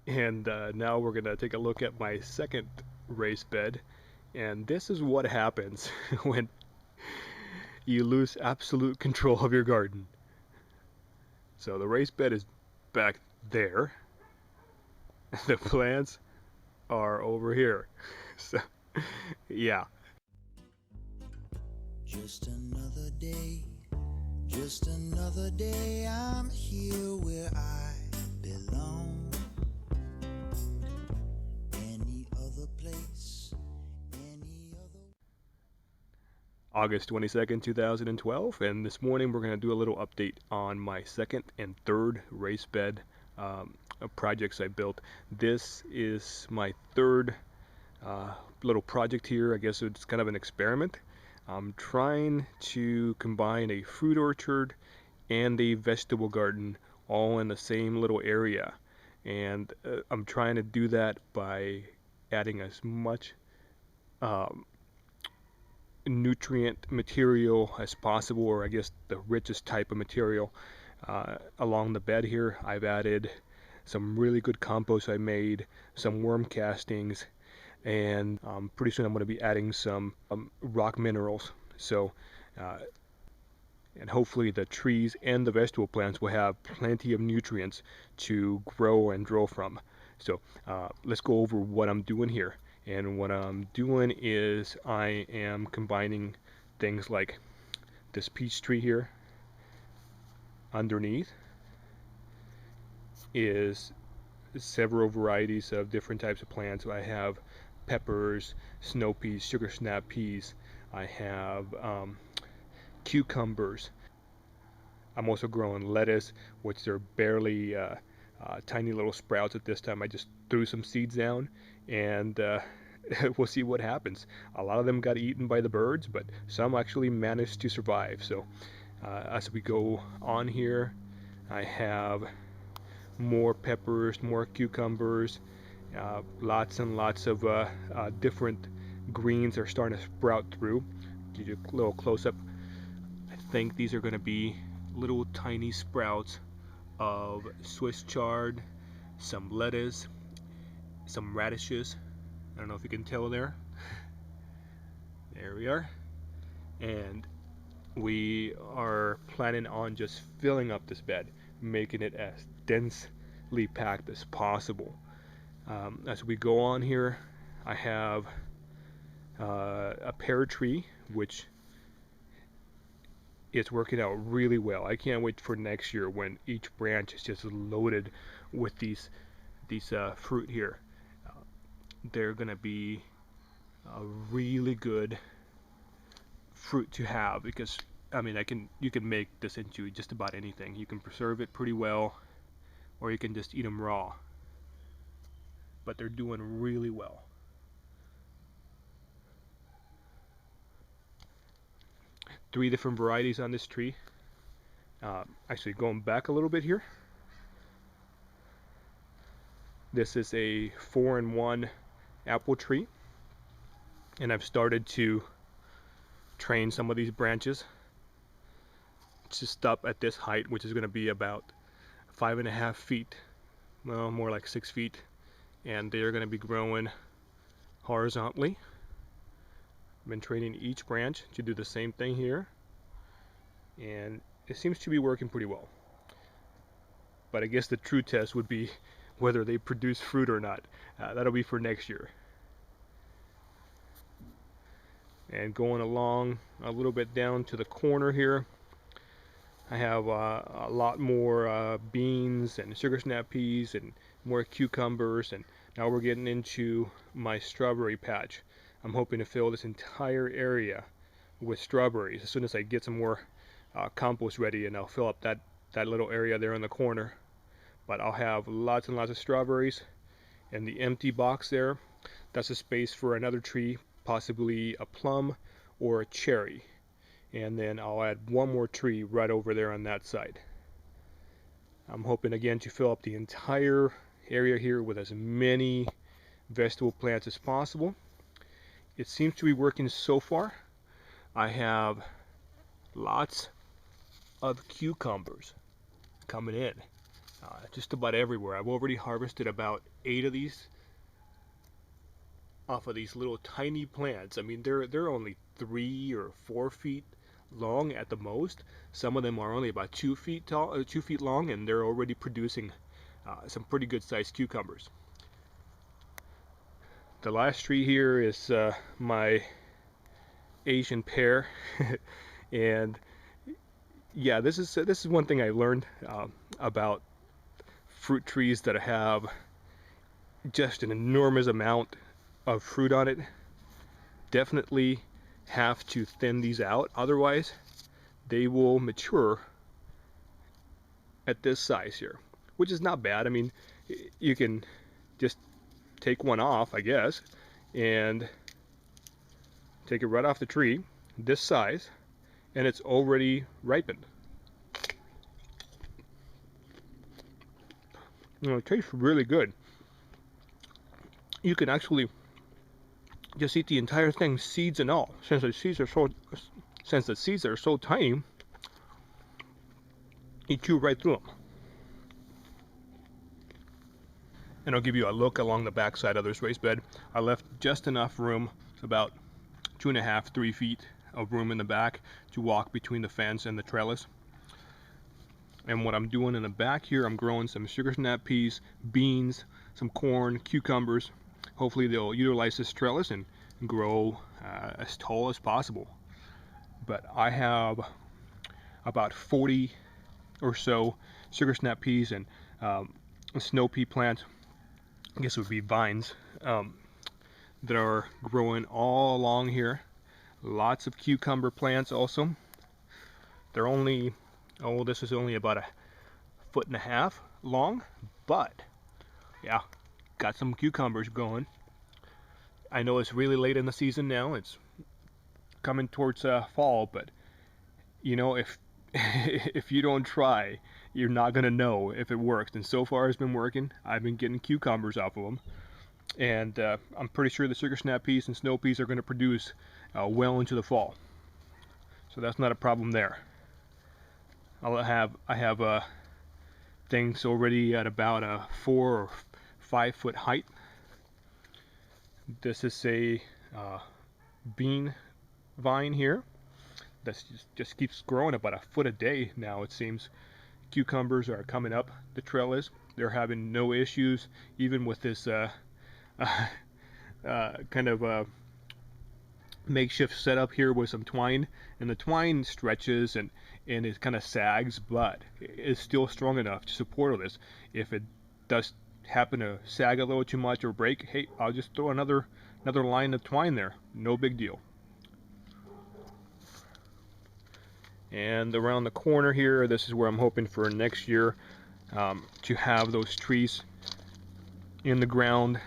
And now we're gonna take a look at my second raised bed. And this is what happens when you lose absolute control of your garden. So the raised bed is back there. The plants are over here. So yeah. Just another day, just another day. I'm here where I belong. Any other place, any other. August 22nd, 2012, and this morning we're going to do a little update on my second and third raised bed projects I built. This is my third little project here. I guess it's kind of an experiment. I'm trying to combine a fruit orchard and a vegetable garden all in the same little area, and I'm trying to do that by adding as much um, nutrient material as possible, or I guess the richest type of material along the bed here. I've added some really good compost I made, some worm castings, and pretty soon I'm going to be adding some rock minerals. So, uh, and hopefully the trees and the vegetable plants will have plenty of nutrients to grow and grow from. So let's go over what I'm doing here. And what I'm doing is I am combining things like this peach tree here. Underneath is several varieties of different types of plants. I have peppers, snow peas, sugar snap peas. I have cucumbers. I'm also growing lettuce, which are barely tiny little sprouts at this time. I just threw some seeds down, and we'll see what happens. A lot of them got eaten by the birds, but some actually managed to survive. So as we go on here, I have more peppers, more cucumbers, lots and lots of different greens are starting to sprout through. Give you a little close up. I think these are going to be little tiny sprouts of Swiss chard, some lettuce, some radishes. I don't know if you can tell there. There we are. And we are planning on just filling up this bed, making it as densely packed as possible. As we go on here, I have a pear tree, which is working out really well. I can't wait for next year when each branch is just loaded with these fruit here. Uh, they're gonna be a really good fruit to have because I mean you can make this into just about anything. You can preserve it pretty well, or you can just eat them raw. But they're doing really well. Three different varieties on this tree. Actually, going back a little bit here, this is a 4-in-1 apple tree, and I've started to train some of these branches to stop at this height, which is going to be about 5.5 feet, well, more like 6 feet, and they're going to be growing horizontally. I've been training each branch to do the same thing here, and it seems to be working pretty well. But I guess the true test would be whether they produce fruit or not. That'll be for next year. And going along a little bit down to the corner here, I have a lot more beans and sugar snap peas and more cucumbers, and now we're getting into my strawberry patch. I'm hoping to fill this entire area with strawberries as soon as I get some more compost ready, and I'll fill up that little area there in the corner. But I'll have lots and lots of strawberries, and the empty box there, that's a space for another tree, possibly a plum or a cherry. And then I'll add one more tree right over there on that side. I'm hoping again to fill up the entire area here with as many vegetable plants as possible. It seems to be working so far. I have lots of cucumbers coming in. just about everywhere. I've already harvested about 8 of these off of these little tiny plants. I mean, they're only 3 or 4 feet long at the most. Some of them are only about 2 feet tall, 2 feet long, and they're already producing some pretty good sized cucumbers. The last tree here is my Asian pear, and yeah, this is one thing I learned about fruit trees that have just an enormous amount of fruit on it. Definitely have to thin these out, otherwise they will mature at this size here, which is not bad. I mean, you can just take one off, I guess, and take it right off the tree, this size, and it's already ripened. You know, it tastes really good. You can actually just eat the entire thing, seeds and all, since the seeds are so tiny. You chew right through them. And I'll give you a look along the back side of this raised bed. I left just enough room, about 2.5, 3 feet of room in the back to walk between the fence and the trellis. And what I'm doing in the back here, I'm growing some sugar snap peas, beans, some corn, cucumbers. Hopefully they'll utilize this trellis and grow as tall as possible. But I have about 40 or so sugar snap peas and snow pea plants, I guess it would be vines, that are growing all along here. Lots of cucumber plants also. They're only, oh, this is only about 1.5 feet long, but yeah, got some cucumbers going. I know it's really late in the season now, it's coming towards fall, but you know, if if you don't try, you're not gonna know if it works. And so far it's been working. I've been getting cucumbers off of them, and I'm pretty sure the sugar snap peas and snow peas are going to produce well into the fall, so that's not a problem there. I have things already at about a 4 or 5 foot height. This is a bean vine here that just keeps growing about a foot a day now, it seems. Cucumbers are coming up the trellis. They're having no issues, even with this kind of makeshift setup here with some twine. And the twine stretches and it kind of sags, but it's still strong enough to support all this. If it does happen to sag a little too much or break, hey, I'll just throw another line of twine there. No big deal. And around the corner here, this is where I'm hoping for next year to have those trees in the ground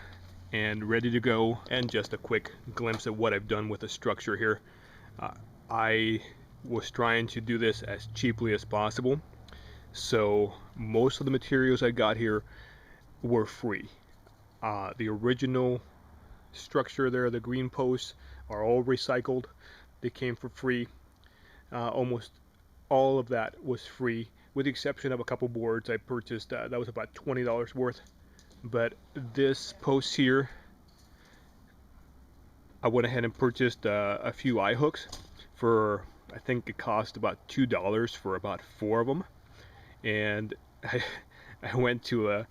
and ready to go. And just a quick glimpse of what I've done with the structure here. I was trying to do this as cheaply as possible, so most of the materials I got here were free. The original structure there, the green posts, are all recycled. They came for free. Almost all of that was free, with the exception of a couple boards I purchased. That was about $20 worth. But this post here, I went ahead and purchased a few eye hooks for, I think it cost about $2 for about 4 of them. And I went to a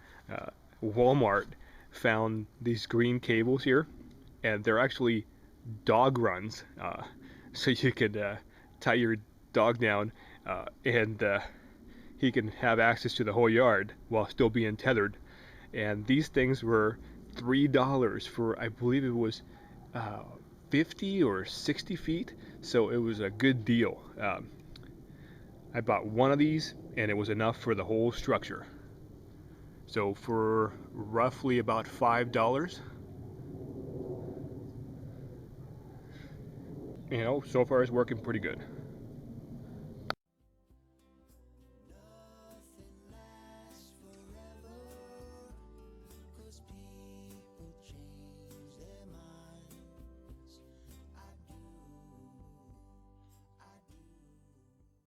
Walmart, found these green cables here, and they're actually dog runs, so you could tie your dog down and he can have access to the whole yard while still being tethered. And these things were $3 for, I believe it was 50 or 60 feet, so it was a good deal. I bought one of these and it was enough for the whole structure. So for roughly about $5, you know, so far it's working pretty good.